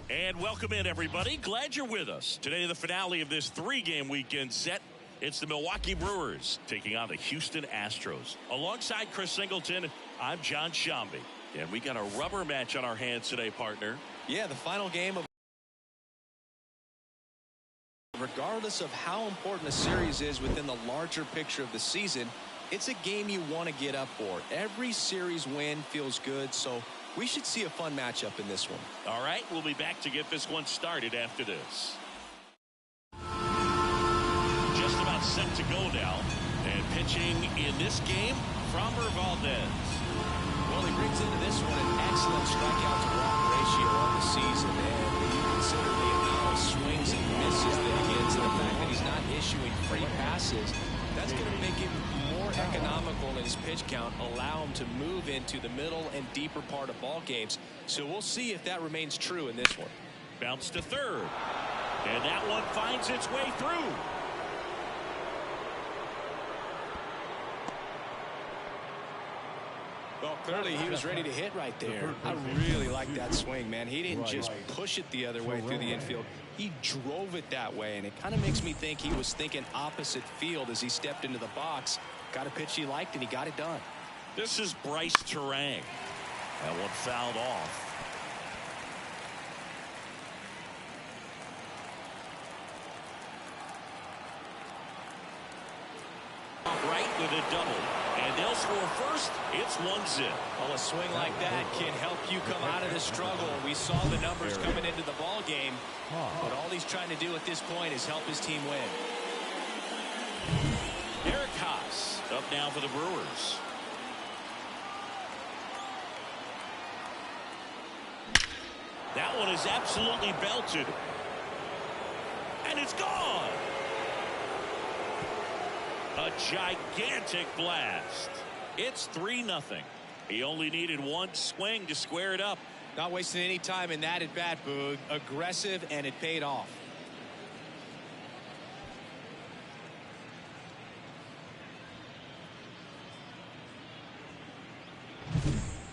And welcome in, everybody. Glad you're with us. Today, the finale of this three-game weekend set. It's the Milwaukee Brewers taking on the Houston Astros. Alongside Chris Singleton, I'm John Shambi. And we got a rubber match on our hands today, partner. Yeah, the final game of... Regardless of how important a series is within the larger picture of the season, it's a game you want to get up for. Every series win feels good, so we should see a fun matchup in this one. All right, we'll be back to get this one started after this. Just about set to go now. And pitching in this game, Framber Valdez. Well, he brings into this one an excellent strikeout to walk ratio on the season. And when you consider the amount of swings and misses that he gets and the fact that he's not issuing free passes, that's going to make him more economical in his pitch count, allow him to move into the middle and deeper part of ball games. So we'll see if that remains true in this one. Bounce to third. And that one finds its way through. Well, clearly he was ready to hit right there. I really like that swing, man. He didn't just push it the other way through the infield. He drove it that way, and it kind of makes me think he was thinking opposite field as he stepped into the box. Got a pitch he liked, and he got it done. This is Bryce Terang. That one fouled off. Right with a double. And they'll score first. It's 1-0. Well, a swing like that can help you come out of the struggle. We saw the numbers coming into the ball game, but all he's trying to do at this point is help his team win. Eric Haas up now for the Brewers. That one is absolutely belted. And it's gone. A gigantic blast. It's 3-0. He only needed one swing to square it up. Not wasting any time in that at bat, Boog. Aggressive, and it paid off.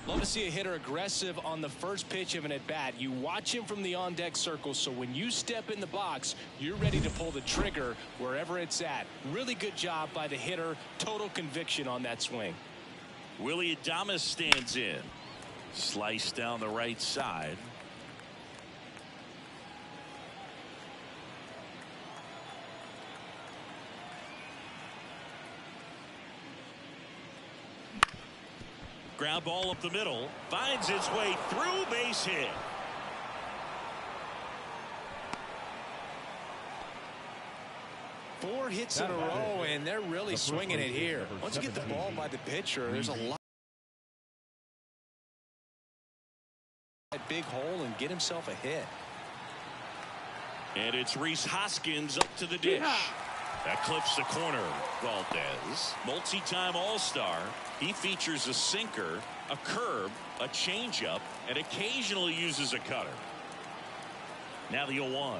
Love to see a hitter aggressive on the first pitch of an at-bat. You watch him from the on-deck circle, so when you step in the box, you're ready to pull the trigger wherever it's at. Really good job by the hitter. Total conviction on that swing. Willie Adames stands in. Slice down the right side. Ground ball up the middle. Finds its way through, base hit. Four hits in a row, and they're really swinging it here. Once you get the ball by the pitcher, there's a lot. That big hole and get himself a hit. And it's Rhys Hoskins up to the dish. That clips the corner. Valdez, multi-time All-Star. He features a sinker, a curve, a changeup, and occasionally uses a cutter. Now the 0-1.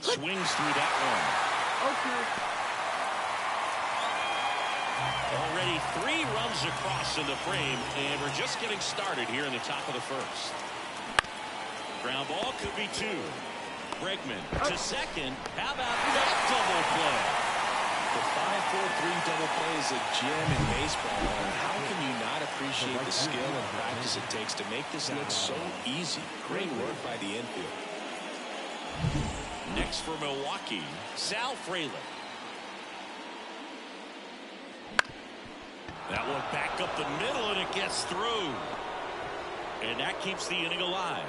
Swings through that one. Already 3 runs across in the frame, and we're just getting started here in the top of the first. Ground ball could be 2. Bregman to second. How about that double play? The 5-4-3 double play is a gem in baseball, and how can you not appreciate the skill and practice it takes to make this look so easy? Great work by the infield. Next for Milwaukee, Sal Frelick. That one back up the middle, and it gets through. And that keeps the inning alive.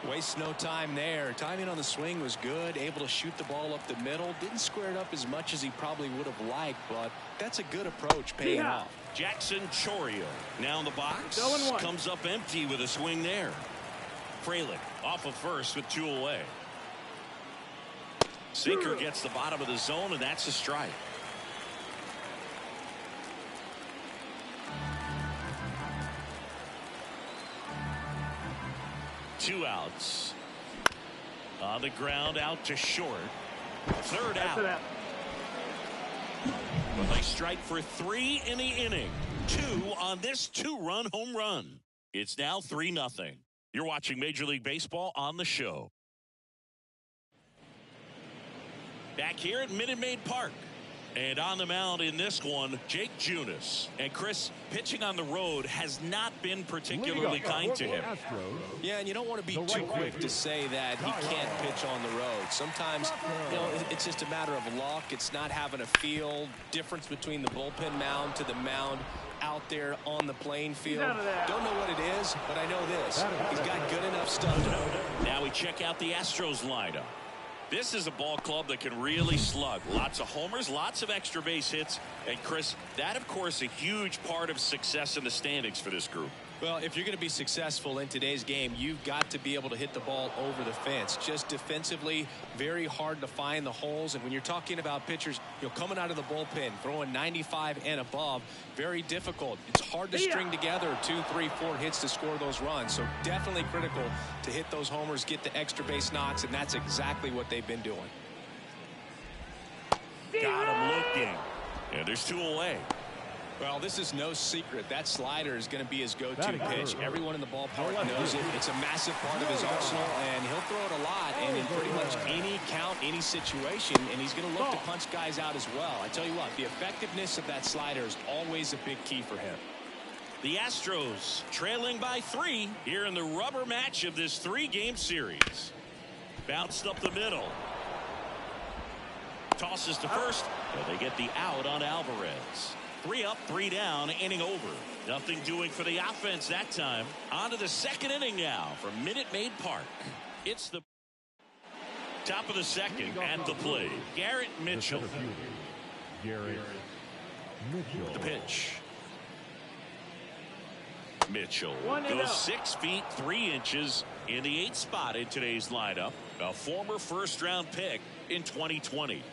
Waste no time there. Timing on the swing was good. Able to shoot the ball up the middle. Didn't square it up as much as he probably would have liked, but that's a good approach paying off. Jackson Chourio now in the box. Comes up empty with a swing there. Frelick off of first with 2 away. Sinker gets the bottom of the zone, and that's a strike. Two outs. On the ground, out to short. Third out. But they strike for 3 in the inning. 2 on this 2-run home run. It's now 3-0. You're watching Major League Baseball on the show. Back here at Minute Maid Park. And on the mound in this one, Jake Junis. And Chris, pitching on the road has not been particularly kind to him. Yeah, and you don't want to be too quick to say that he can't pitch on the road. Sometimes, it's just a matter of luck. It's not having a feel. Difference between the bullpen mound to the mound out there on the playing field. Don't know what it is, but I know this. He's got good enough stuff to know. Now we check out the Astros lineup. This is a ball club that can really slug. Lots of homers, lots of extra base hits. And Chris, that of course a huge part of success in the standings for this group. Well, if you're going to be successful in today's game, you've got to be able to hit the ball over the fence. Just defensively, very hard to find the holes. And when you're talking about pitchers, coming out of the bullpen, throwing 95 and above, very difficult. It's hard to string together 2, 3, 4 hits to score those runs. So definitely critical to hit those homers, get the extra base knocks, and that's exactly what they've been doing. Got him looking. And there's 2 away. Well, this is no secret. That slider is going to be his go-to pitch. Everyone in the ballpark knows it. It's a massive part of his arsenal, and he'll throw it a lot and in pretty much any count, any situation, and he's going to look to punch guys out as well. I tell you what, the effectiveness of that slider is always a big key for him. The Astros trailing by 3 here in the rubber match of this 3-game series. Bounced up the middle. Tosses to first, and they get the out on Alvarez. 3 up, 3 down, inning over. Nothing doing for the offense that time. On to the second inning now from Minute Maid Park. It's the top of the second and the play. Garrett Mitchell. The pitch. Mitchell goes 6 feet 3 inches in the 8th spot in today's lineup. A former first-round pick in 2020.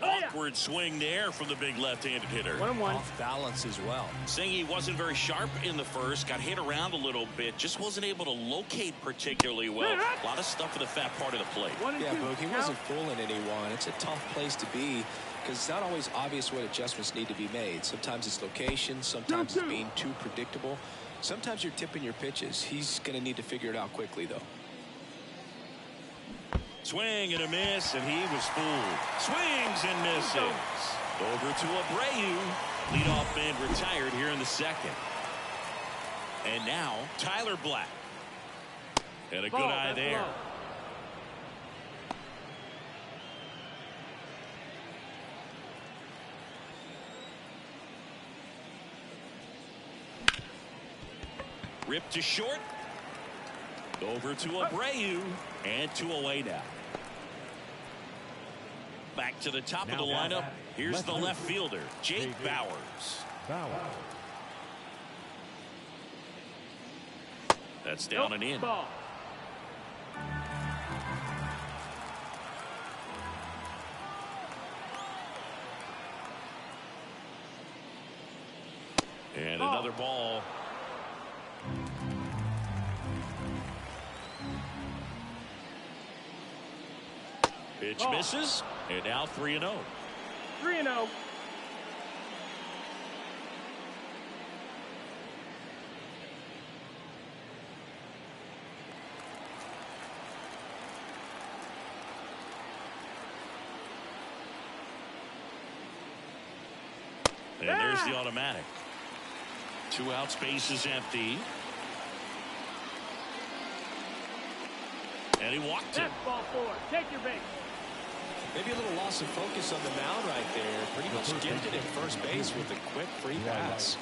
Awkward swing there from the big left-handed hitter. 1-1. Off balance as well. Saying he wasn't very sharp in the first, got hit around a little bit, just wasn't able to locate particularly well. A lot of stuff for the fat part of the plate. Yeah, Boog, he wasn't fooling anyone. It's a tough place to be because it's not always obvious what adjustments need to be made. Sometimes it's location, sometimes it's being too predictable. Sometimes you're tipping your pitches. He's going to need to figure it out quickly, though. Swing and a miss, and he was fooled. Swings and misses. Over to Abreu. Leadoff man retired here in the second. And now Tyler Black. And a good eye there. Ripped to short. Over to Abreu. And 2 away now. Back to the top of the lineup. Here's the left fielder, Jake Bauers. That's down and in. And another ball. Pitch misses, and now 3-0. 3-0. And there's the automatic. 2 out, space is empty. And he walked it. That's ball 4. Take your base. Maybe a little loss of focus on the mound right there. Pretty much gifted at first base with a quick free pass.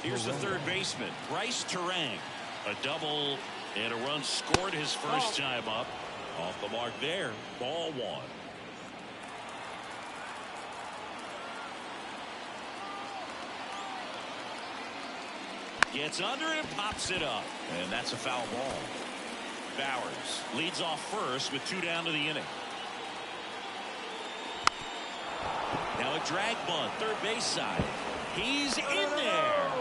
Here's the third baseman, Bryce Terang. A double and a run scored his first time up. Off the mark there. Ball 1. Gets under it and pops it up. And that's a foul ball. Bowers leads off first with 2 down to the inning. Now a drag bunt, third base side. He's in there.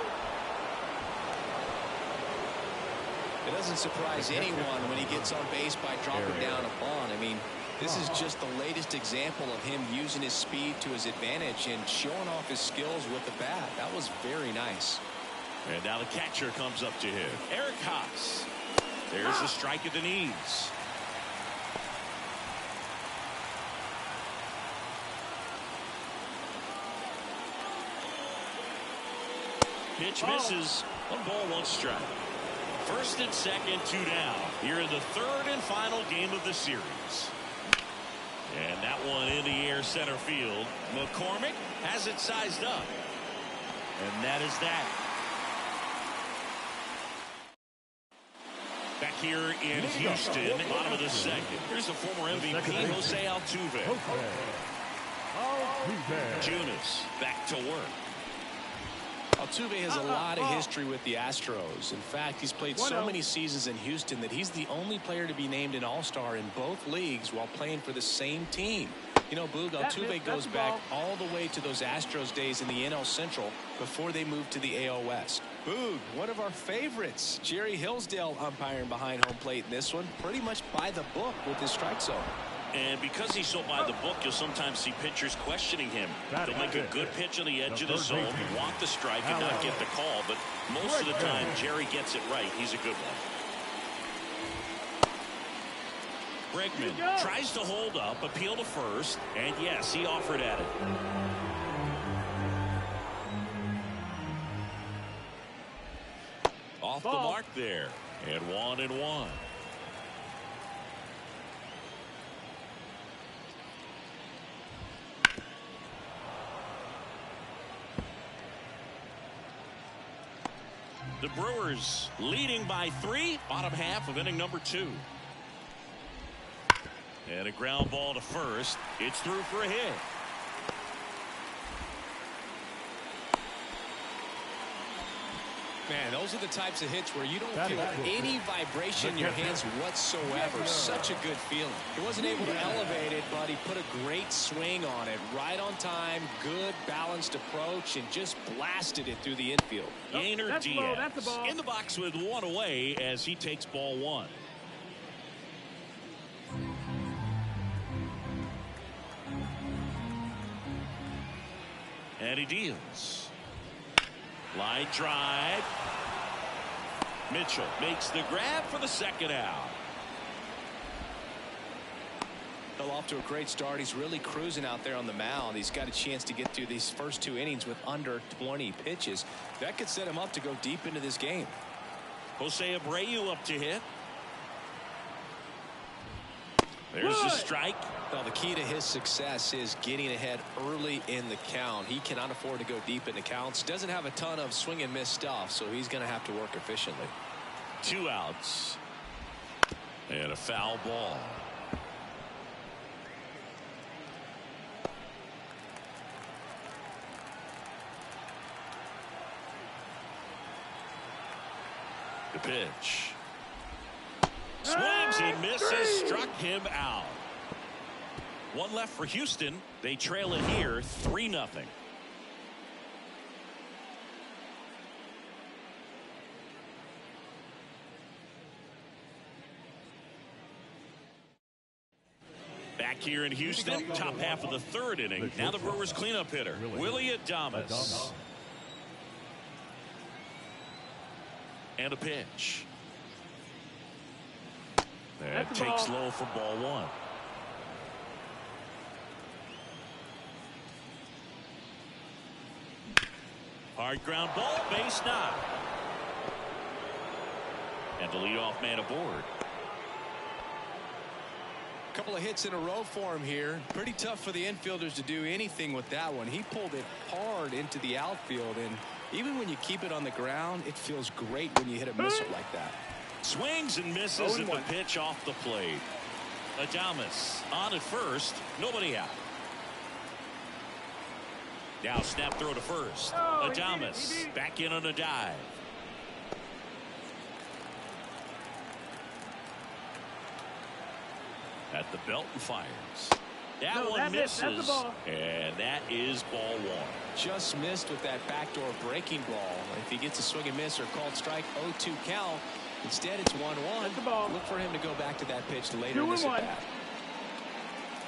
It doesn't surprise anyone when he gets on base by dropping down a bunt. I mean, this is just the latest example of him using his speed to his advantage and showing off his skills with the bat. That was very nice. And now the catcher comes up to hit. Eric Haas. There's a strike at the knees. Pitch misses. 1 ball, 1 strike. First and second, 2 down. Here in the third and final game of the series. And that one in the air center field. McCormick has it sized up. And that is that. Back here in Houston, bottom of the second. Here's the former MVP, Jose Altuve. Junis back to work. Altuve has a lot of history with the Astros. In fact, he's played so many seasons in Houston that he's the only player to be named an All-Star in both leagues while playing for the same team. You know, Boog, Altuve goes back all the way to those Astros days in the NL Central before they moved to the AL West. Boog, one of our favorites, Jerry Hillsdale umpiring behind home plate in this one, pretty much by the book with his strike zone. And because he's so by the book, you'll sometimes see pitchers questioning him. They'll make a good pitch on the edge of the zone, want the strike and not get the call, but most of the time Jerry gets it right. He's a good one. Bregman tries to hold up, appeal to first, and yes, he offered at it. Off the mark there, and 1-1. The Brewers leading by 3, bottom half of inning number 2. And a ground ball to first. It's through for a hit. Man, those are the types of hits where you don't feel any vibration in your hands whatsoever. Such a good feeling. He wasn't able to elevate it, but he put a great swing on it. Right on time, good balanced approach, and just blasted it through the infield. Yainer Diaz in the box with 1 away as he takes ball 1. And he deals. Line drive. Mitchell makes the grab for the second out. Well, off to a great start. He's really cruising out there on the mound. He's got a chance to get through these first 2 innings with under 20 pitches. That could set him up to go deep into this game. Jose Abreu up to hit. There's the strike. Well, the key to his success is getting ahead early in the count. He cannot afford to go deep into counts. Doesn't have a ton of swing and miss stuff, so he's going to have to work efficiently. 2 outs. And a foul ball. The pitch. Swings and misses, struck him out. 1 left for Houston. They trail it here 3-0. Back here in Houston, top half of the 3rd inning. Now the Brewers cleanup hitter, Willie Adames. And a pitch. That takes low for ball 1. Hard ground ball, base knock. And the leadoff man aboard. A couple of hits in a row for him here. Pretty tough for the infielders to do anything with that one. He pulled it hard into the outfield, and even when you keep it on the ground, it feels great when you hit a missile like that. Swings and misses at the pitch off the plate. Adames on at first, nobody out. Now snap throw to first. Adames back in on a dive. At the belt and fires. That one misses, and that is ball 1. Just missed with that backdoor breaking ball. If he gets a swing and miss or called strike, 0-2 count. Instead, it's 1-1. Look for him to go back to that pitch later in this at bat.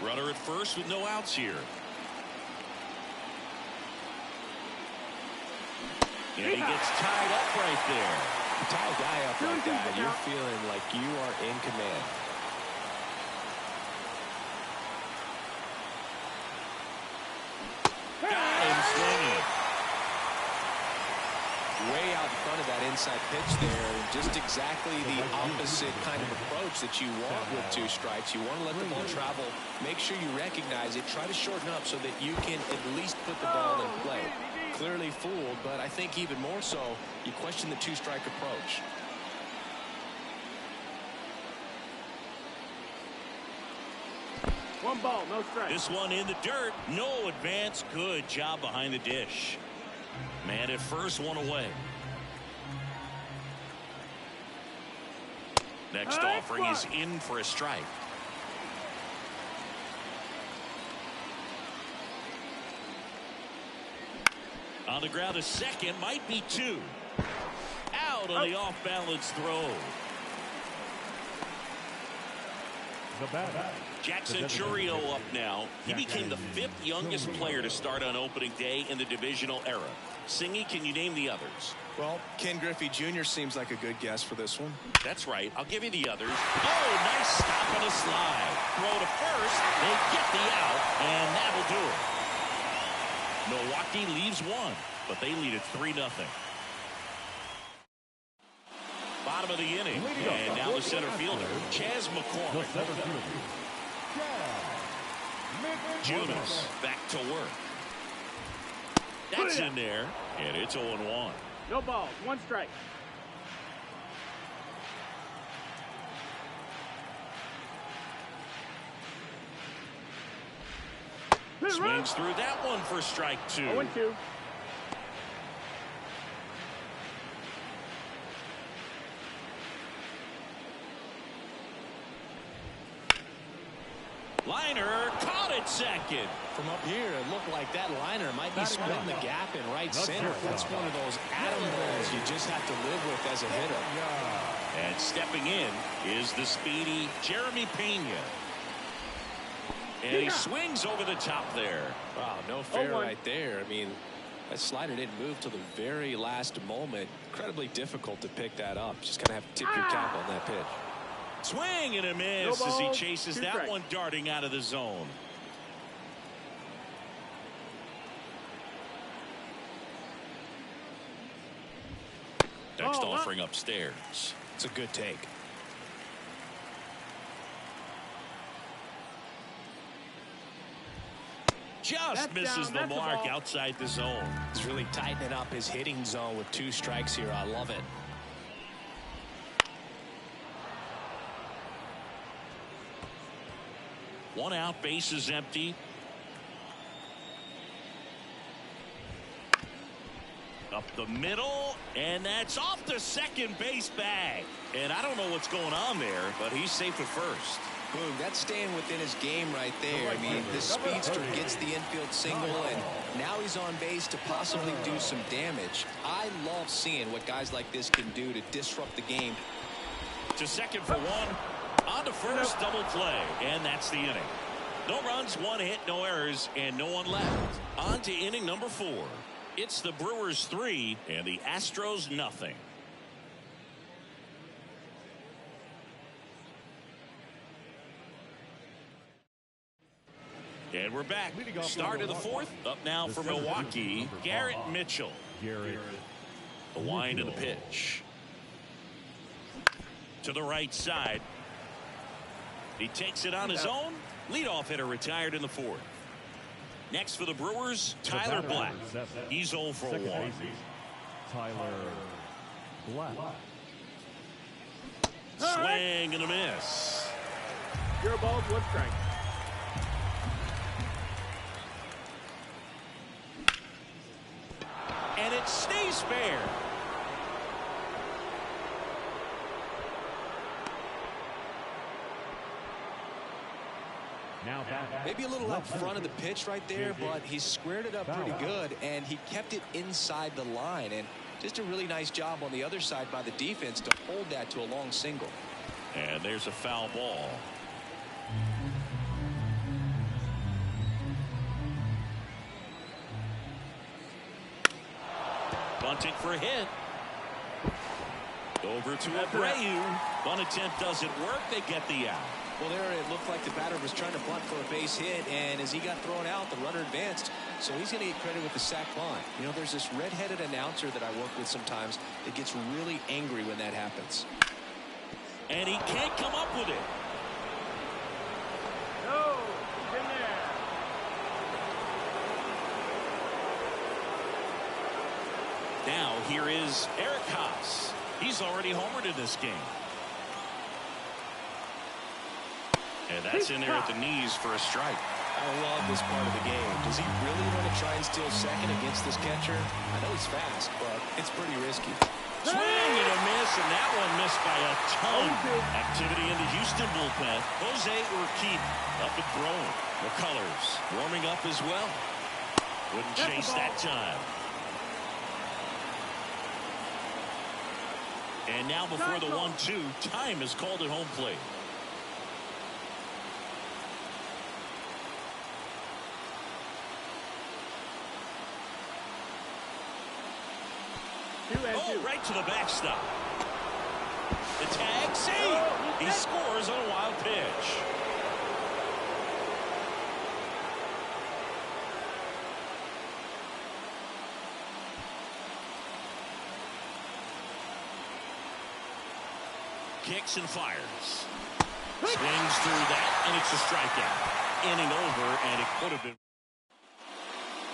Runner at first with no outs here. And he gets tied up right there. You tie a guy up like that, you're feeling like you are in command. Got him swinging. Way out in front of that inside pitch there. Just exactly the opposite kind of approach that you want with 2 strikes. You want to let the ball travel. Make sure you recognize it. Try to shorten up so that you can at least put the ball in play. Clearly fooled, but I think even more so, you question the 2-strike approach. One ball, no strike. This one in the dirt. No advance. Good job behind the dish. Man at first, 1 away. Next offering is in for a strike. On the ground, a second, might be 2. Out on the off-balance throw. Jackson Chourio up now. He became the 5th youngest player to start on opening day in the divisional era. Singy, can you name the others? Well, Ken Griffey Jr. seems like a good guess for this one. That's right. I'll give you the others. Oh, nice stop on a slide. Throw to first. They get the out, and that'll do it. Milwaukee leaves 1, but they lead it 3-0. Bottom of the inning, and now the center fielder, Chas McCormick. Junis back to work. That's in there, and it's 0-1. No balls, 1 strike. Swings through that one for strike 2. 0-2. Liner caught it second. From up here, it looked like that liner might be splitting the gap in right center. That's one of those atom balls you just have to live with as a hitter. And stepping in is the speedy Jeremy Pena. And he swings over the top there. Wow, no fair right there. I mean, that slider didn't move till the very last moment. Incredibly difficult to pick that up. Just going to have to tip your cap on that pitch. Swing and a miss as he chases that one darting out of the zone. Next offering upstairs. It's a good take. Just misses the mark outside the zone. He's really tightening up his hitting zone with 2 strikes here. I love it. One out, base is empty. Up the middle, and that's off the second base bag. And I don't know what's going on there, but he's safe at first. Boom, that's staying within his game right there. I mean, the speedster gets the infield single, and now he's on base to possibly do some damage. I love seeing what guys like this can do to disrupt the game. To second for 1. On to first, double play, and that's the inning. No runs, 1 hit, no errors, and no one left. On to inning number 4. It's the Brewers 3 and the Astros nothing. And we're back. Start of the 4th. Up now for Milwaukee, Garrett Mitchell. The wind of the pitch. To the right side. He takes it on his own. Leadoff hitter retired in the 4th. Next for the Brewers, Tyler Black. He's 0 for 1. Tyler Black. Swing and a miss. 0 balls, 1 strike. And it stays fair. Maybe a little out front of the pitch right there, but he squared it up pretty good, and he kept it inside the line. And just a really nice job on the other side by the defense to hold that to a long single. And there's a foul ball. bunting for a hit. Over to Abreu. Bunt attempt doesn't work. They get the out. Well, there it looked like the batter was trying to bunt for a base hit, and as he got thrown out, the runner advanced. So he's going to get credit with the sac bunt. You know, there's this red-headed announcer that I work with sometimes that gets really angry when that happens. And he can't come up with it. No, he's in there. Now here is Eric Haas. He's already homered in this game. And that's in there at the knees for a strike. I love this part of the game. Does he really want to try and steal second against this catcher? I know he's fast, but it's pretty risky. Swing and a miss, and that one missed by a ton. Activity in the Houston bullpen. Jose Urquidy up and throwing. McCullers warming up as well. Wouldn't chase that time. And now before the 1-2, time is called at home plate. Oh, right to the backstop. The tag, save. He scores on a wild pitch. Kicks and fires. Swings through that, and it's a strikeout. Inning over, and it could have been.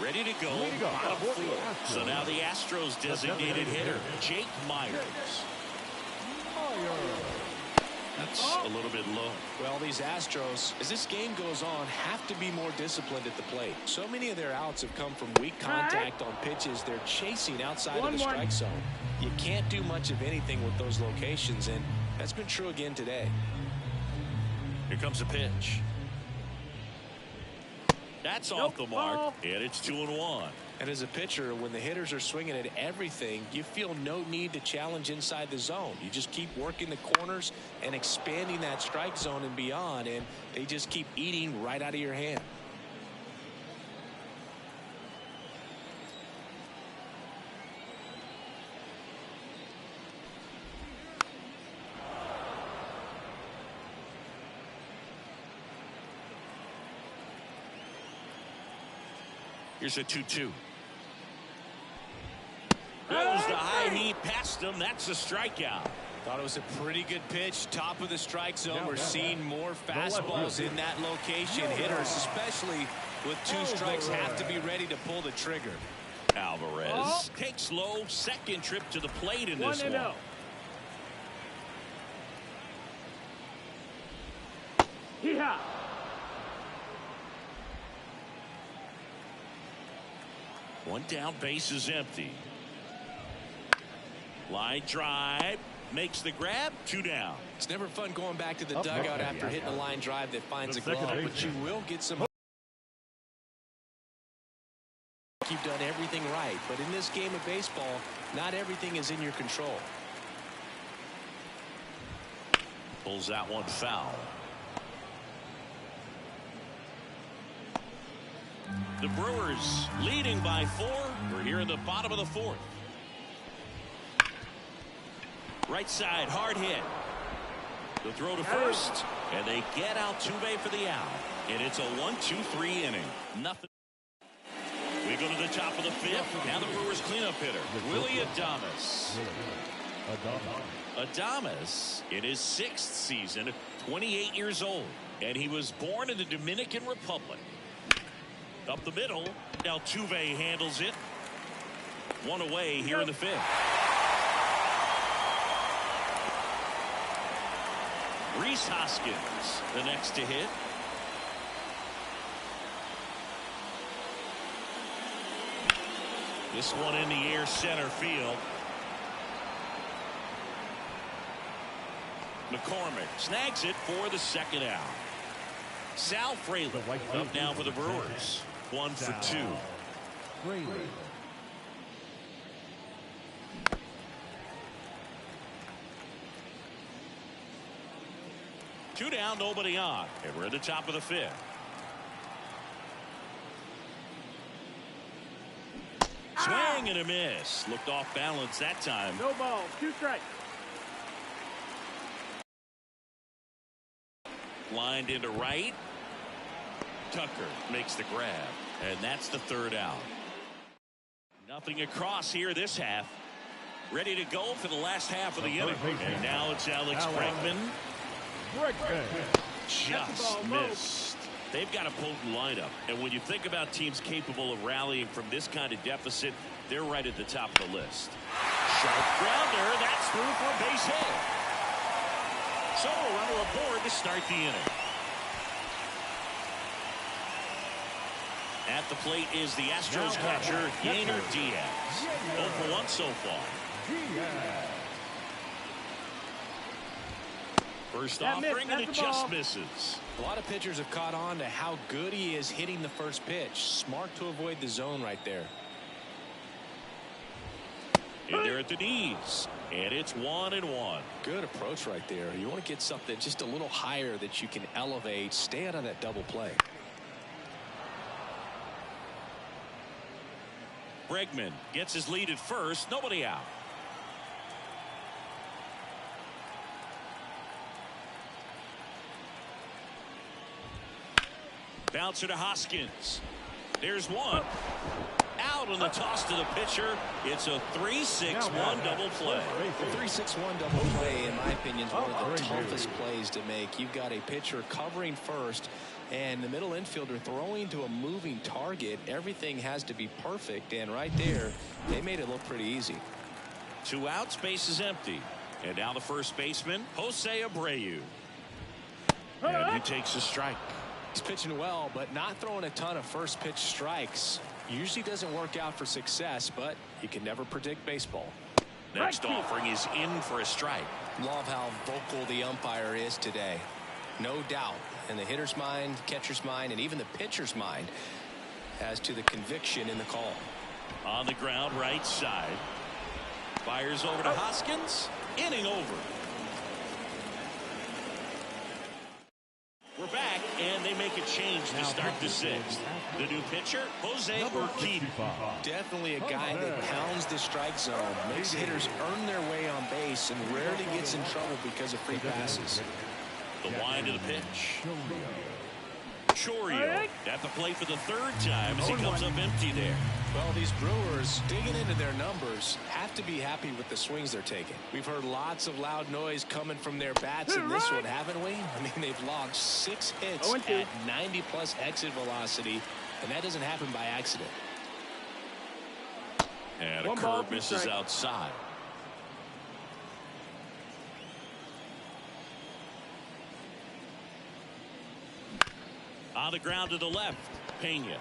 Ready to go. Bottom four. So now the Astros designated hitter, Jake Myers. That's a little bit low. Well, these Astros, as this game goes on, have to be more disciplined at the plate. So many of their outs have come from weak contact on pitches they're chasing outside of the strike zone. You can't do much of anything with those locations, and that's been true again today. Here comes a pitch. That's off the mark, and it's 2-1. And as a pitcher, when the hitters are swinging at everything, you feel no need to challenge inside the zone. You just keep working the corners and expanding that strike zone and beyond, and they just keep eating right out of your hand. Here's a 2-2. Goes the high heat past him. That's a strikeout. Thought it was a pretty good pitch. Top of the strike zone. We're seeing more fastballs in that location. Hitters, especially with two strikes, have to be ready to pull the trigger. Alvarez takes low. Second trip to the plate in this one. 1-0. Yeehaw. One down, base is empty. Line drive, makes the grab, 2 down. It's never fun going back to the dugout after hitting a line drive that finds a glove, but you will get some. You've done everything right, but in this game of baseball, not everything is in your control. Pulls that one foul. The Brewers leading by 4. We're here in the bottom of the 4th. Right side, hard hit. The throw to first, and they get Altuve for the out. And it's a 1-2-3 inning. Nothing. We go to the top of the 5th. Now the Brewers cleanup hitter, Willie Adames. Adames in his 6th season, 28 years old, and he was born in the Dominican Republic. Up the middle, Altuve handles it. One away here in the 5th. Rhys Hoskins, the next to hit. This one in the air, center field. McCormick snags it for the second out. Sal Fraley up now for the Brewers. 1 for 2. Two down, nobody on, and we're at the top of the 5th. Swing and a miss. Looked off balance that time. No ball. 2 strikes. Lined into right. Tucker makes the grab. And that's the 3rd out. Nothing across here this half. Ready to go for the last half of the inning. And now it's Alex Bregman. Just missed. They've got a potent lineup. And when you think about teams capable of rallying from this kind of deficit, they're right at the top of the list. Sharp grounder. That's through for a base hit. So a runner aboard to start the inning. At the plate is the Astros catcher, Yainer Diaz. 0 for 1 so far. First offering, and it just misses. A lot of pitchers have caught on to how good he is hitting the first pitch. Smart to avoid the zone right there. And they're at the knees. And it's 1-1. Good approach right there. You want to get something just a little higher that you can elevate. Stay out of that double play. Bregman gets his lead at first. Nobody out. Bouncer to Hoskins. There's one. Out on the toss to the pitcher. It's a 3-6-1 double play. The 3-6-1 double play, in my opinion, is one of the toughest plays to make. You've got a pitcher covering first and the middle infielder throwing to a moving target. Everything has to be perfect, and right there they made it look pretty easy. 2 outs, base is empty. And now the first baseman, Jose Abreu. And he takes a strike. He's pitching well, but not throwing a ton of first pitch strikes. Usually doesn't work out for success, but you can never predict baseball. Next offering is in for a strike. Love how vocal the umpire is today. No doubt in the hitter's mind, catcher's mind, and even the pitcher's mind as to the conviction in the call. On the ground, right side. Fires over to Hoskins. Inning over. We're back, and they make a change to start the 6th. The new pitcher, Jose Urquidy. Definitely a guy that pounds the strike zone, makes hitters earn their way on base, and rarely gets in trouble because of free passes. The wind of the pitch. Chourio at the plate for the 3rd time as he comes up empty there. Well, these Brewers, digging into their numbers, have to be happy with the swings they're taking. We've heard lots of loud noise coming from their bats in this one, haven't we? I mean, they've logged 6 hits at 90+ exit velocity, and that doesn't happen by accident. And a curve misses outside. On the ground to the left, Pena.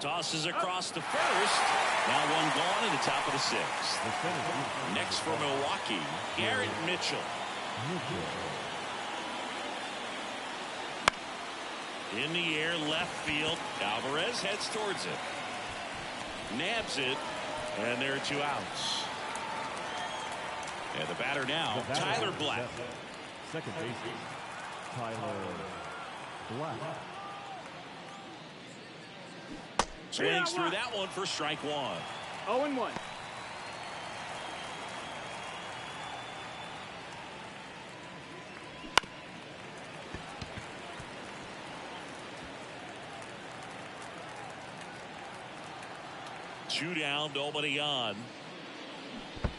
Tosses across to first. Now 1 gone in the top of the 6th. Next for Milwaukee, Garrett Mitchell. In the air, left field. Alvarez heads towards it. Nabs it, and there are 2 outs. And the batter now, Tyler Black. Second baseman, Tyler Black. Swings through that one for strike 1. 0-1. Two down, nobody on.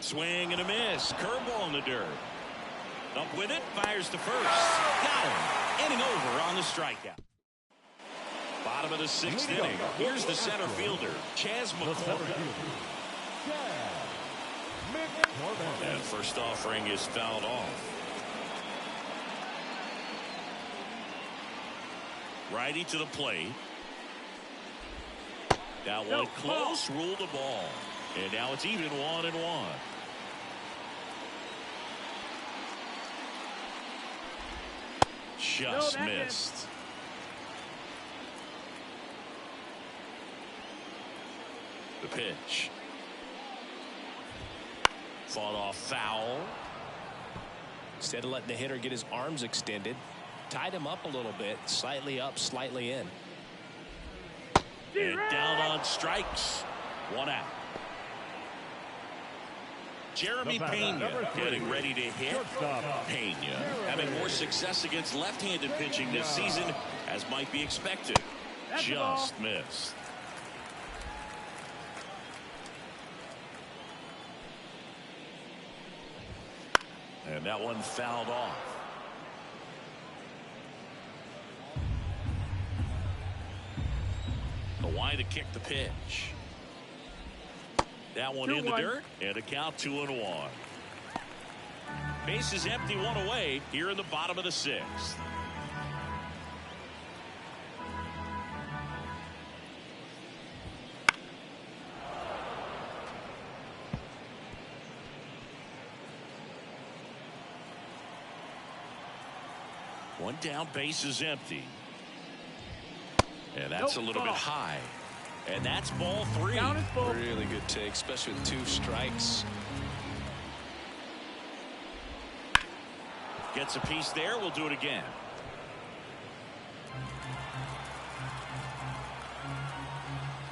Swing and a miss. Curveball in the dirt. Up with it, fires to first. Got him. Inning over on the strikeout. Bottom of the 6th inning. Here's the center fielder, Chas McCormick. And first offering is fouled off. Righty to the plate. That one close, ruled the ball. And now it's even 1-1. Just missed. The pitch. Fought off foul. Instead of letting the hitter get his arms extended, tied him up a little bit, slightly up, slightly in. And down on strikes. One out. Jeremy Pena getting ready to hit. Pena having more success against left-handed pitching this season, as might be expected. Just missed. And that one fouled off. Why to kick the pitch. That one in the dirt, and a count 2-1. Base is empty, one away here in the bottom of the sixth. One down, base is empty. And that's a little bit high. And that's ball 3. Really good take, especially with 2 strikes. Gets a piece there. We'll do it again.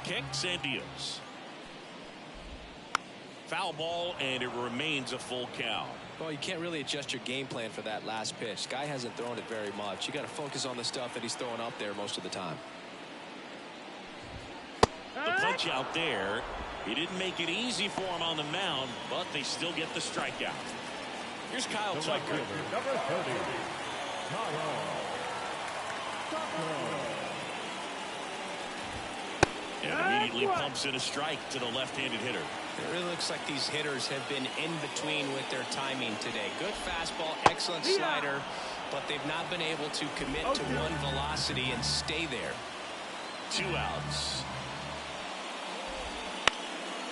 Kicks and deals. Foul ball, and it remains a full count. Well, you can't really adjust your game plan for that last pitch. Guy hasn't thrown it very much. You got to focus on the stuff that he's throwing up there most of the time. The punch out there. He didn't make it easy for him on the mound, but they still get the strikeout. Here's Kyle Tucker. Number 30, And immediately pumps in a strike to the left-handed hitter. It really looks like these hitters have been in between with their timing today. Good fastball, excellent slider, but they've not been able to commit to one velocity and stay there. 2 outs.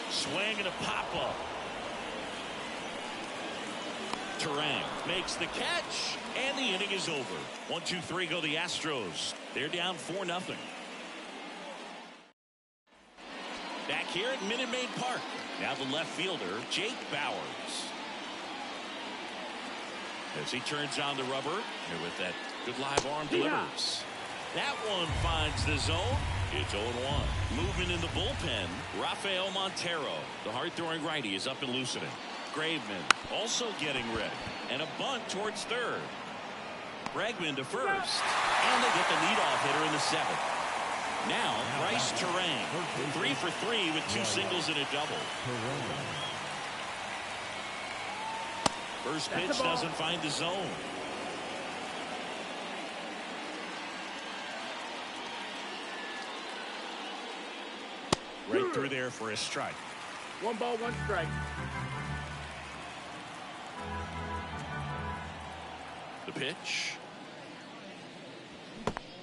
Swing and a pop-up. Turang makes the catch, and the inning is over. 1-2-3 go the Astros. They're down 4-0. Back here at Minute Maid Park. Now the left fielder, Jake Bauers. As he turns on the rubber, and with that good live arm delivers. That one finds the zone. It's 0-1. Movement in the bullpen. Rafael Montero, the hard-throwing righty, is up and loosening. Graveman also getting ready. And a bunt towards third. Bregman to first. And they get the leadoff hitter in the 7th. Now, Bryce Turang, 3 for 3 with 2 singles and a double. First pitch doesn't find the zone. Right through there for a strike. 1 ball, 1 strike. The pitch.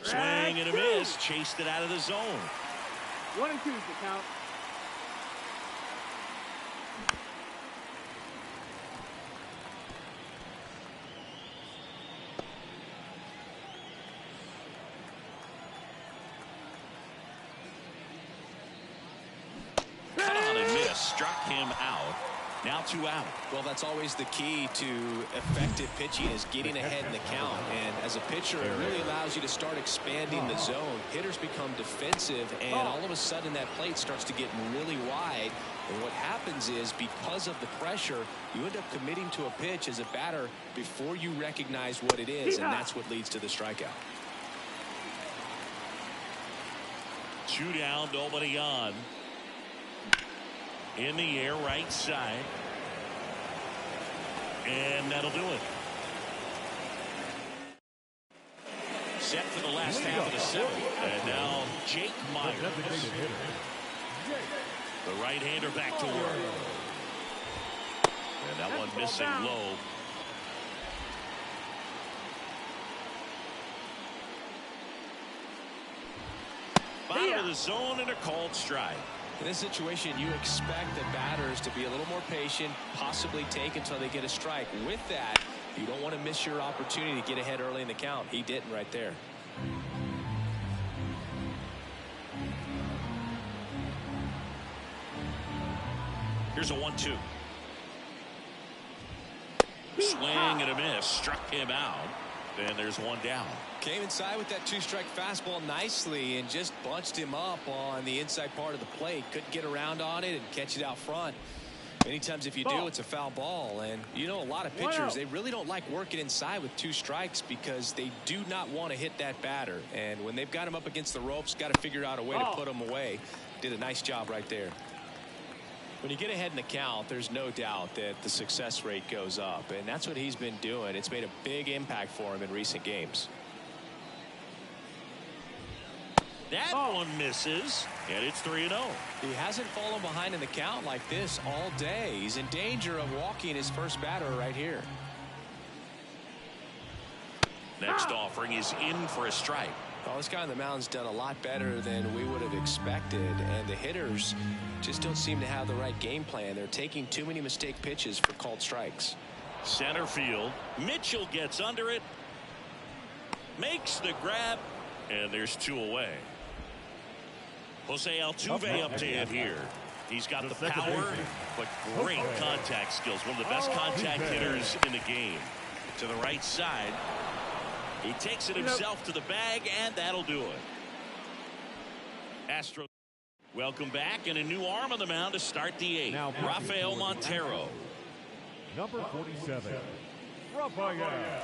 Swing and a miss. Chased it out of the zone. 1 and 2 is the count. Cut on and miss. Struck him out. Now 2 out. Well, that's always the key to effective pitching, is getting ahead in the count. And as a pitcher, it really allows you to start expanding the zone. Hitters become defensive, and all of a sudden that plate starts to get really wide. And what happens is, because of the pressure, you end up committing to a pitch as a batter before you recognize what it is, and that's what leads to the strikeout. 2 down, nobody on. In the air, right side. And that'll do it. Set for the last half of the 7th. And now Jake Myers. The right-hander back to work. And that one missing low. Bottom of the zone and a called strike. In this situation, you expect the batters to be a little more patient, possibly take until they get a strike. With that, you don't want to miss your opportunity to get ahead early in the count. He didn't right there. Here's a 1-2. Swing and a miss. Struck him out. And there's one down. Came inside with that two-strike fastball nicely and just bunched him up on the inside part of the plate. Couldn't get around on it and catch it out front. Many times if you do, it's a foul ball. And you know, a lot of pitchers, they really don't like working inside with two strikes because they do not want to hit that batter. And when they've got him up against the ropes, got to figure out a way to put him away. Did a nice job right there. When you get ahead in the count, there's no doubt that the success rate goes up, and that's what he's been doing. It's made a big impact for him in recent games. That one misses, and it's 3-0. He hasn't fallen behind in the count like this all day. He's in danger of walking his first batter right here. Next offering is in for a strike. Well, this guy on the mound's done a lot better than we would have expected, and the hitters just don't seem to have the right game plan. They're taking too many mistake pitches for called strikes. Center field. Mitchell gets under it. Makes the grab, and there's 2 away. Jose Altuve up to hit here. He's got the power, but great contact skills. One of the best contact hitters in the game. To the right side. He takes it himself to the bag, and that'll do it. Astros. Welcome back, and a new arm on the mound to start the 8th. Now, Rafael Montero. Number 47, Rafael Montero.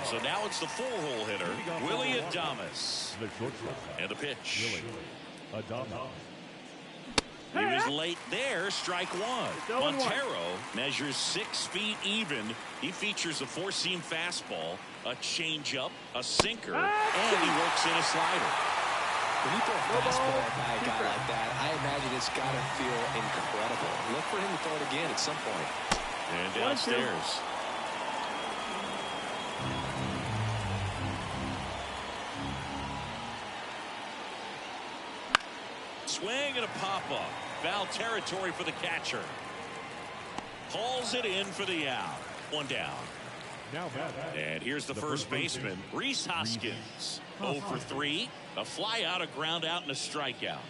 So now it's the 4-hole hitter, Willie Adames. The shortstop, And the pitch. Willie Adames. He was late there, strike 1. Montero measures 6 feet even. He features a 4-seam fastball, a changeup, a sinker, and he works in a slider. When you throw a fastball by a guy like that, I imagine it's got to feel incredible. Look for him to throw it again at some point. And downstairs. Swing and a pop-up. Foul territory for the catcher. Hauls it in for the out. 1 down. Now and here's the first baseman, Rhys Hoskins. 0 for 3. A fly out, a ground out, and a strikeout.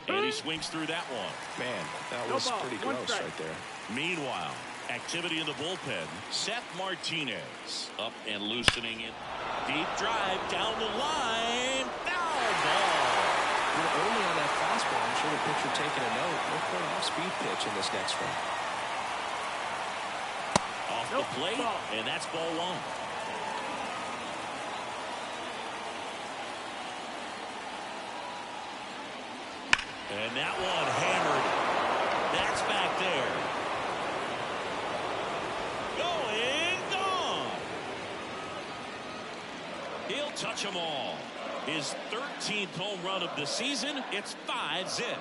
And he swings through that one. Man, that was pretty gross right there. Meanwhile, activity in the bullpen. Seth Martinez up and loosening it. Deep drive down the line. Foul ball. Early on that fastball, I'm sure the pitcher taking a note. Look for an off-speed pitch in this next one. Off the plate, and that's ball 1. And that one hammered. That's back there. Gone. He'll touch them all. His 13th home run of the season. It's 5-zip.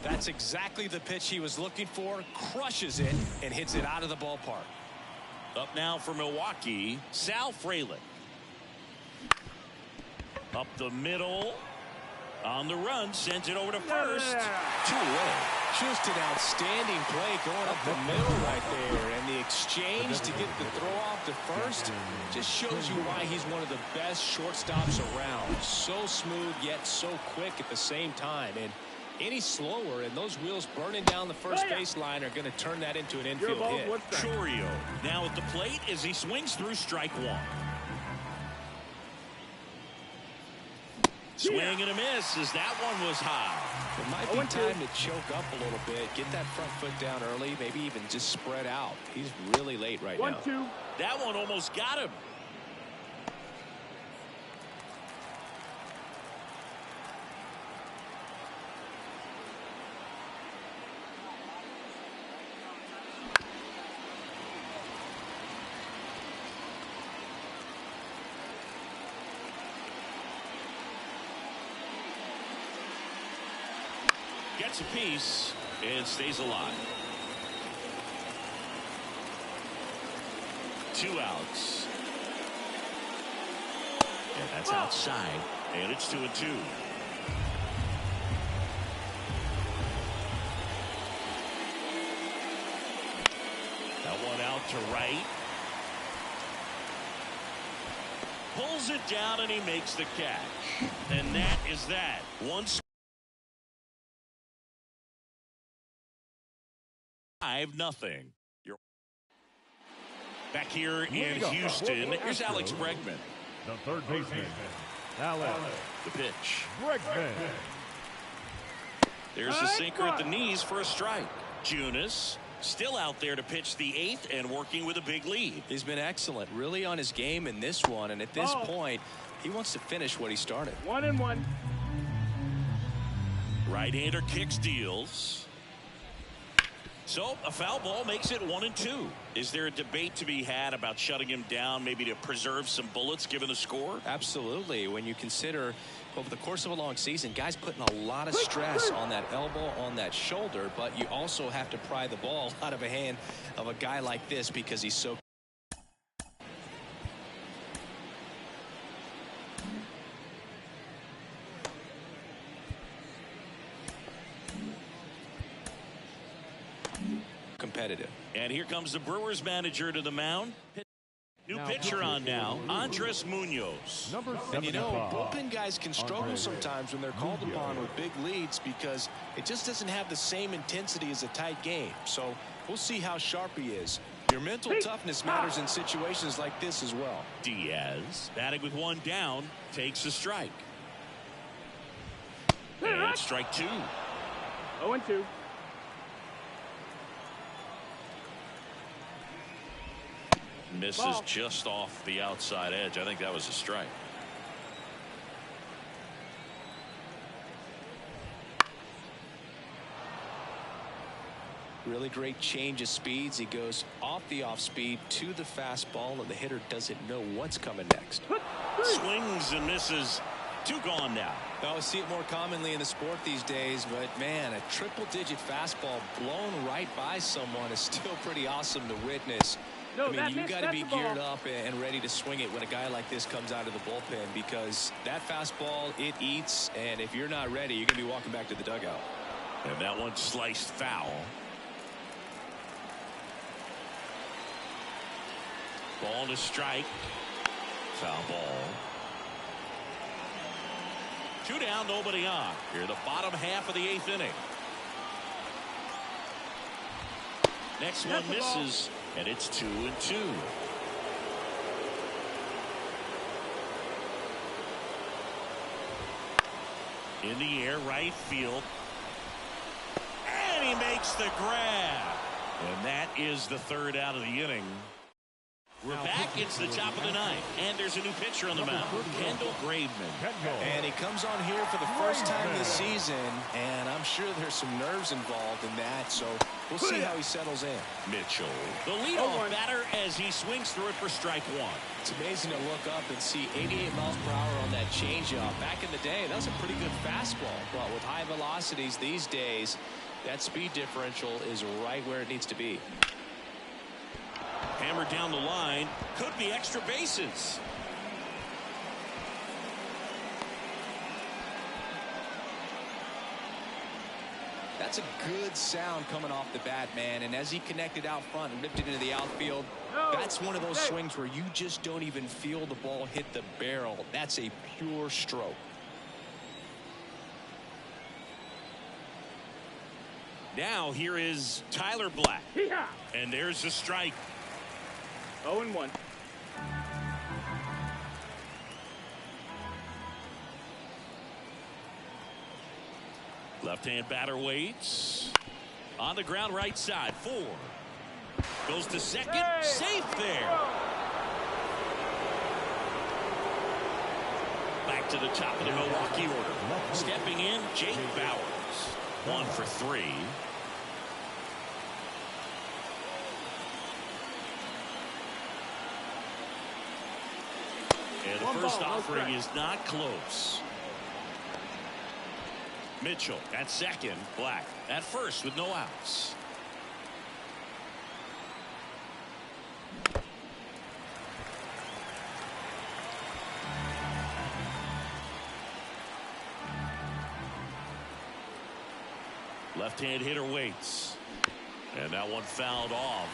That's exactly the pitch he was looking for. Crushes it and hits it out of the ballpark. Up now for Milwaukee, Sal Frelick. Up the middle. On the run, sends it over to first. 2 away. Just an outstanding play going up the middle right there. And the exchange to get the throw off to first just shows you why he's one of the best shortstops around. So smooth yet so quick at the same time. And any slower and those wheels burning down the first baseline are going to turn that into an infield hit. Chorio now at the plate as he swings through strike 1. Swing and a miss as that one was high. It might be time to choke up a little bit, get that front foot down early, maybe even just spread out. He's really late right now. 1-2. That one almost got him. Gets a piece and stays alive. 2 outs. And that's outside. And it's 2-2. to right. Pulls it down and he makes the catch. And that is that. 5-0. You're back here in Houston. Here's Alex Bregman. The third baseman, Alex. The pitch. Bregman. There's a sinker at the knees for a strike. Junis still out there to pitch the 8th and working with a big lead. He's been excellent, really on his game in this one, and at this point he wants to finish what he started. 1-1. Right-hander kicks, deals. So a foul ball makes it 1-2. Is there a debate to be had about shutting him down, maybe to preserve some bullets given the score? Absolutely. When you consider over the course of a long season, guys putting a lot of stress on that elbow, on that shoulder, but you also have to pry the ball out of a hand of a guy like this because he's so competitive. And here comes the Brewers manager to the mound. New pitcher on now, Andres Munoz. Number 75. And you know, bullpen guys can struggle sometimes when they're called upon with big leads because it just doesn't have the same intensity as a tight game. So we'll see how sharp he is. Your mental toughness matters in situations like this as well. Diaz, batting with one down, takes a strike. And strike 2. 0-2. Misses just off the outside edge. I think that was a strike. Really great change of speeds. He goes off the off speed to the fastball, and the hitter doesn't know what's coming next. Swings and misses. 2 gone now. Now, I see it more commonly in the sport these days, but man, a triple-digit fastball blown right by someone is still pretty awesome to witness. I mean, you got to be geared up and ready to swing it when a guy like this comes out of the bullpen, because that fastball, it eats, and if you're not ready, you're going to be walking back to the dugout. And that one sliced foul. Ball to strike. Foul ball. 2 down, nobody on. Here, the bottom half of the 8th inning. Next one misses, and it's 2-2. In the air, right field. And he makes the grab. And that is the 3rd out of the inning. We're back. It's the top of the 9th, and there's a new pitcher on the mound, Kendall Graveman. And he comes on here for the first time this season, and I'm sure there's some nerves involved in that, so we'll see how he settles in. Mitchell, the leadoff batter, as he swings through it for strike 1. It's amazing to look up and see 88 miles per hour on that changeup. Back in the day, that was a pretty good fastball, but with high velocities these days, that speed differential is right where it needs to be. Hammered down the line. Could be extra bases. That's a good sound coming off the bat, man. And as he connected out front and ripped it into the outfield, that's one of those swings where you just don't even feel the ball hit the barrel. That's a pure stroke. Now here is Tyler Black. And there's a strike. 0-1. Left-hand batter waits. On the ground, right side. 4. Goes to second. Safe there. Back to the top of the Milwaukee order. Stepping in, Jake Bauers. 1 for 3. And the first offering is not close. Mitchell at second. Black at first with no outs. Left-hand hitter waits. And that one fouled off.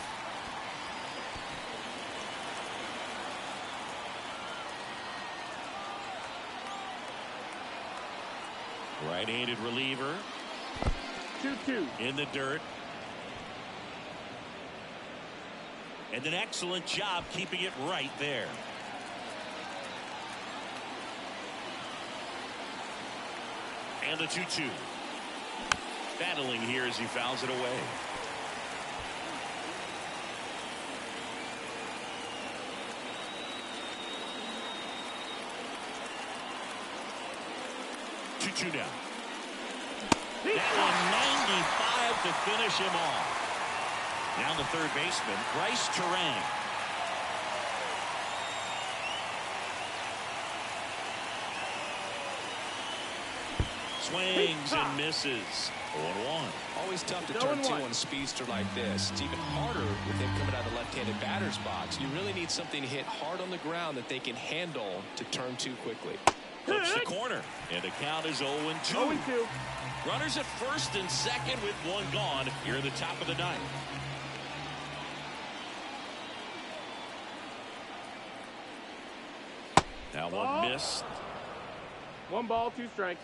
Right-handed reliever. 2-2. In the dirt. And an excellent job keeping it right there. And the 2-2. Battling here as he fouls it away. Two down. That one 95 to finish him off. Now the third baseman, Bryce Terang. Swings and misses. 0-1. Always tough to turn two on a speedster like this. It's even harder with him coming out of the left-handed batter's box. You really need something to hit hard on the ground that they can handle to turn two quickly. Flips the corner, and the count is 0-2. 0-2. Runners at first and second with one gone here at the top of the ninth. Now one missed. 1 ball, 2 strikes.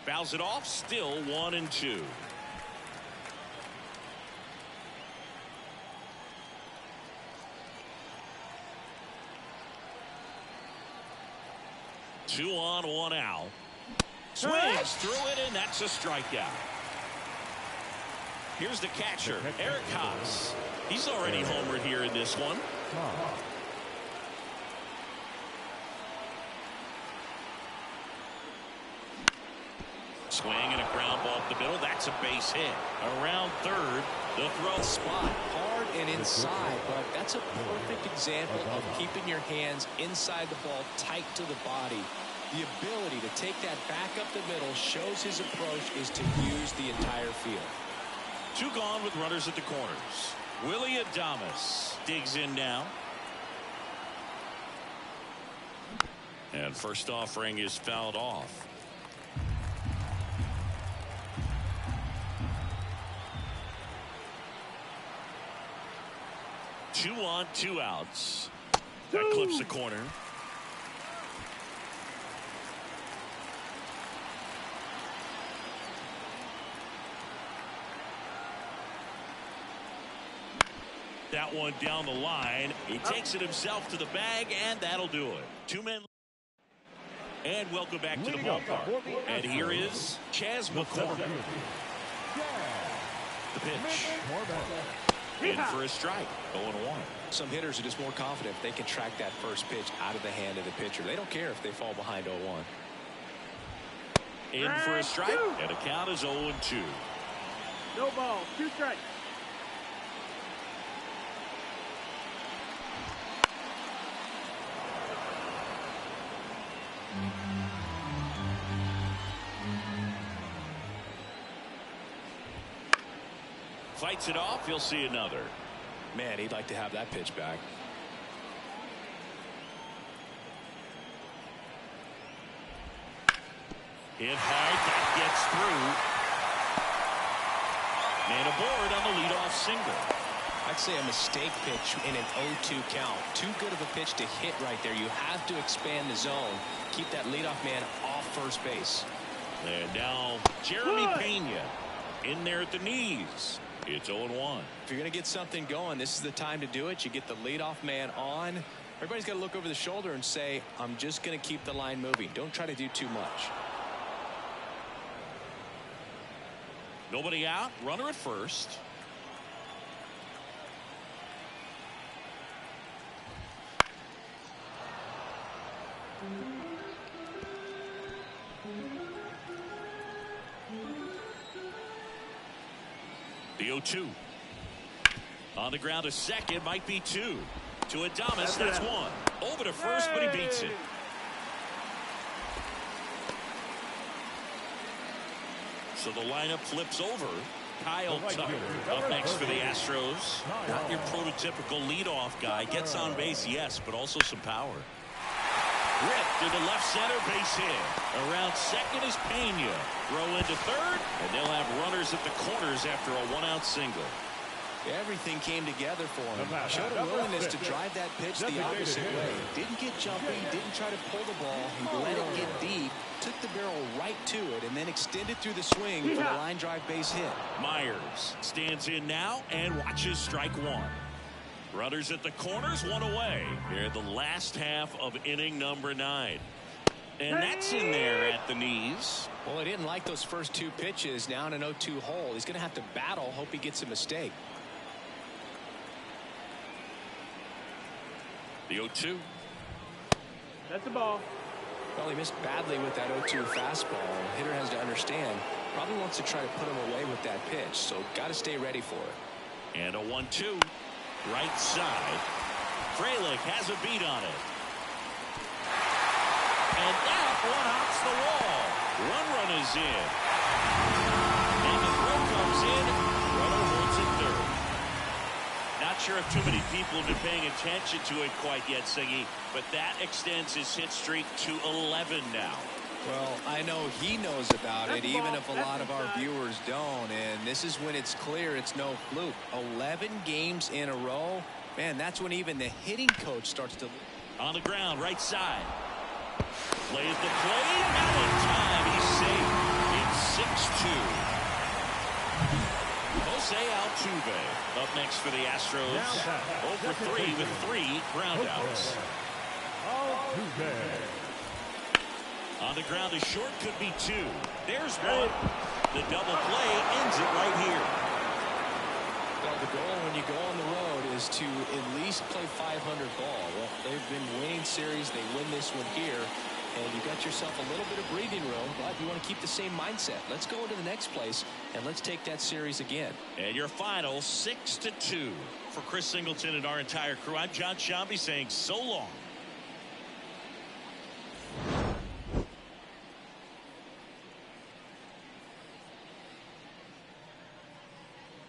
Fouls it off, still 1-2. Two on, one out. Swings through it, and that's a strikeout. Here's the catcher, Eric Haas. He's already homered here in this one. Swing and a ground ball up the middle. That's a base hit. Around third, the throw. Spot hard and inside, but that's a perfect example of keeping your hands inside the ball, tight to the body. The ability to take that back up the middle shows his approach is to use the entire field. Two gone with runners at the corners. Willie Adames digs in now. And first offering is fouled off. Two on, two outs. That clips the corner. That one down the line. He takes it himself to the bag, and that'll do it. Two men. And welcome back to the ballpark. And here is Chas McCormick. The pitch. In for a strike. 0-1. Some hitters are just more confident if they can track that first pitch out of the hand of the pitcher. They don't care if they fall behind 0-1. In for a strike, and the count is 0-2. No ball, 2 strikes. Fights it off. He'll see another. Man, he'd like to have that pitch back. Hit hard. That gets through. And aboard on the leadoff single. I'd say a mistake pitch in an 0-2 count. Too good of a pitch to hit right there. You have to expand the zone. Keep that leadoff man off first base. And now Jeremy Pena in there at the knees. It's 0-1. If you're going to get something going, this is the time to do it. You get the leadoff man on. Everybody's got to look over the shoulder and say, I'm just going to keep the line moving. Don't try to do too much. Nobody out. Runner at first. The 0-2. On the ground to second, might be 2. To Adames, that's 1. Over to first, but he beats it. So the lineup flips over. Kyle Tucker up next for the Astros. Not your prototypical leadoff guy. Gets on base, yes, but also some power. Ripped into left center, base hit. Around second is Pena. Throw into third, and they'll have runners at the corners after a 1-out single. Everything came together for him. Showed a willingness to drive that pitch the opposite way. Didn't get jumpy, didn't try to pull the ball. He let it get deep, took the barrel right to it, and then extended through the swing for the line drive base hit. Myers stands in now and watches strike one. Runners at the corners, one away. Here the last half of inning number 9. And that's in there at the knees. Well, he didn't like those first 2 pitches. Now in an 0-2 hole. He's going to have to battle. Hope he gets a mistake. The 0-2. That's the ball. Well, he missed badly with that 0-2 fastball. Hitter has to understand. Probably wants to try to put him away with that pitch. So got to stay ready for it. And a 1-2. Right side. Frelick has a beat on it. And that one hops the wall. 1 run is in. And the throw comes in. Runner holds it third. Not sure if too many people have been paying attention to it quite yet, Siggy, but that extends his hit streak to 11 now. Well, I know he knows about it, even if a lot of our viewers don't. And this is when it's clear it's no fluke. 11 games in a row. Man, that's when even the hitting coach starts to... On the ground, right side. Plays the play, not in time. He's safe. It's 6-2. Jose Altuve up next for the Astros. 0 for 3 with 3 groundouts. On the ground, the short could be 2. There's one. The double play ends it right here. Well, the goal when you go on the road is to at least play 500 ball. Well, they've been winning series. They win this one here. And you got yourself a little bit of breathing room, but you want to keep the same mindset. Let's go into the next place, and let's take that series again. And your final 6-2. For Chris Singleton and our entire crew, I'm John Shambi saying so long.